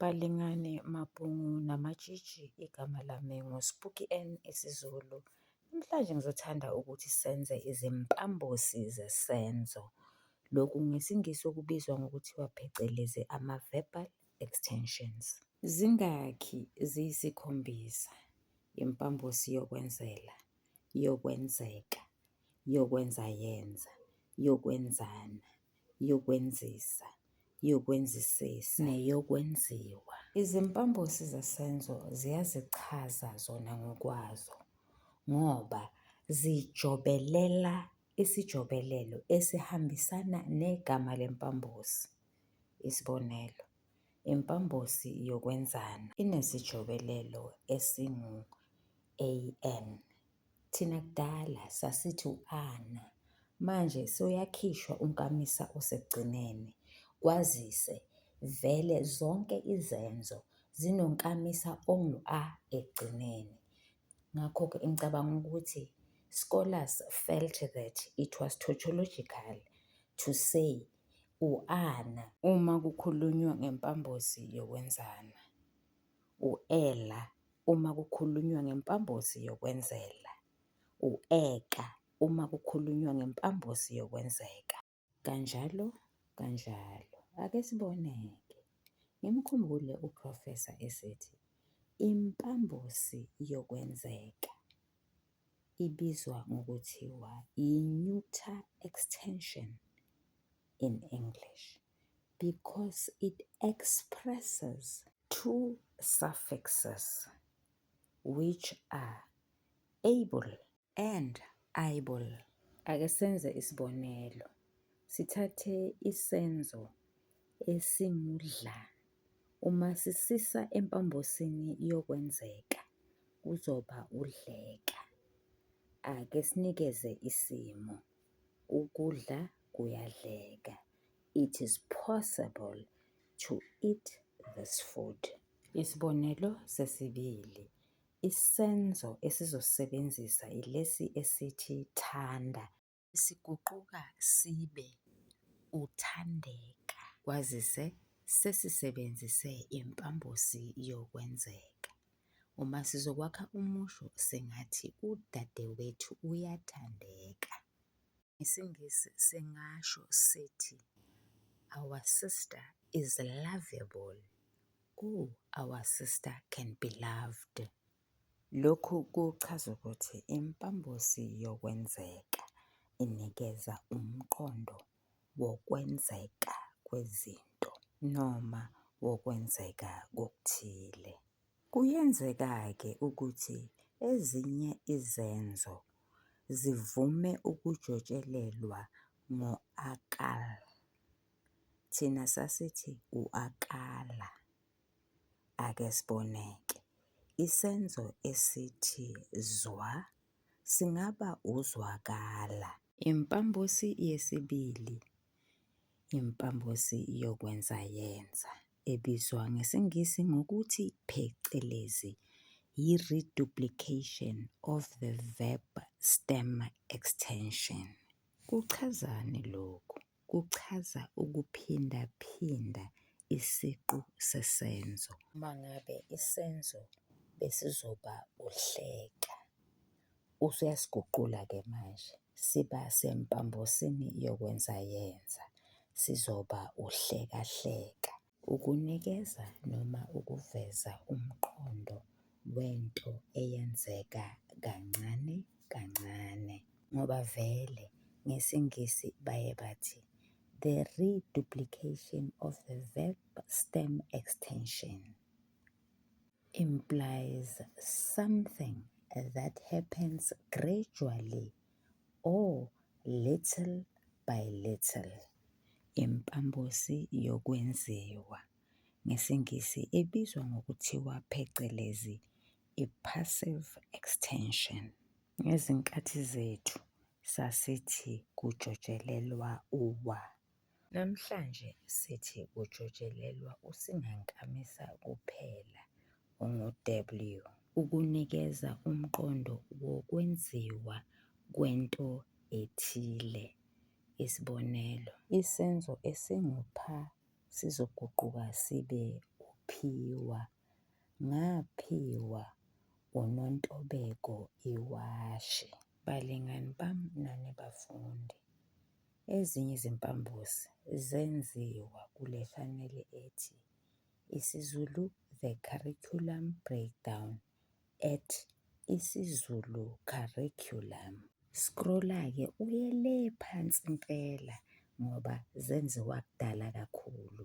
Balingani Mabhungu namatshitshi, igama lami nguSpooky N isiZulu. Namhlanje ngizothanda ukuthi senze izimpambosi zesenzo. Lokhu ngesiNgisi okubizwa ngokuthiwa phecelezi ama-verbal extensions. Zingakhi? Ziyisikhombisa. Impambosi yokwenzela, yokwenzeka, yokwenzayenza, yokwenzana, yokwenzisa, yokwenzisisa, neyokwenziwa. Izimpambosi zesenzo ziyazichaza zona ngokwazo ngoba zijobelela isijobelelo esihambisana negama lempambosi. Isibonelo, impambosi yokwenzana inesijobelelo esingu-an. Thina kudala sasithi u-ana, manje seyakhishwa unkamisa osekugcineni. Kwazise vele zonke izenzo zinonkamisa ongu-a ekugcineni. Ngakho-ke ngicabanga ukuthi scholars felt that it was tautological to say u-ana uma kukhulunywa ngempambosi yokwenzana, u-ela uma kukhulunywa ngempambosi yokwenzela, u-eka uma kukhulunywa ngempambosi yokwenzeka, kanjalo kanjalo. Ake siboneke. Ngimkhumbule uprofesa esithi impambosi yokwenzeka ibizwa ngokuthiwa i-neuter extension in English because it expresses two suffixes which are able and able. Ake senze isibonelo. Sithathe isenzo esingudla. Uma sisisa empambosini yokwenzeka, kuzoba udleka. Ake sinikeze isimo. Ukudla kuyadleka. It is possible to eat this food. Isibonelo sesibili. Isenzo esizosebenzisa ilesi esithi thanda. Siguquka sibe uthandeka. Kwazise sesisebenzise impambosi yokwenzeka. Uma sizokwakha umusho sengathi udadewethu uyathandeka. IsiNgisi singasho sithi our sister is lovable. Oh, our sister can be loved. Lokhu kuchaza ukuthi impambosi yokwenzeka inikeza umqondo wokwenzeka kwezinto noma wokwenzeka kokuthile. Kuyenzeka-ke ukuthi ezinye izenzo zivume ukujotshelelwa ngo-akal. Thina sasithi u-akala. Ake siboneke. Isenzo esithi zwa singaba uzwakala. Impambosi yesibili, impambosi yokwenzayenza, ebizwa ngesiNgisi ngokuthi phecelezi yi-reduplication of the verb stem extension. Kuchazani lokhu? Kuchaza ukuphindaphinda isiqu sesenzo. Uma ngabe isenzo besizoba uhleka, usuyasigugqula-ke manje siba sempambosini yokwenzayenza, sizoba uhlekahleka. Ukunikeza noma ukuveza umqondo wento eyenzeka kancane kancane. Ngoba vele ngesiNgisi baye bathi the reduplication of the verb stem extension implies something that happens gradually or little by little. Impambosi yokwenziwa ngesiNgisi ebizwa ngokuthiwa phecelezi i-passive extension. Ngezinkathi zethu sasithi kujotshelelwa uwa. Namhlanje sithi kujotshelelwa usingankamisa kuphela ongu-W ukunikeza umqondo wokwenziwa kwento ethile. Isibonelo, isenzo esingupha sizoguquka sibe ngaphiwa uNontobeko iwashi. Balingani bami nani bafundi, ezinye izimpambosi zenziwa kule chaneli ethi isiZulu The Curriculum Breakdown at isiZulu Curriculum. Scrolla-ke uye le phansi impela ngoba zenziwa kudala kakhulu.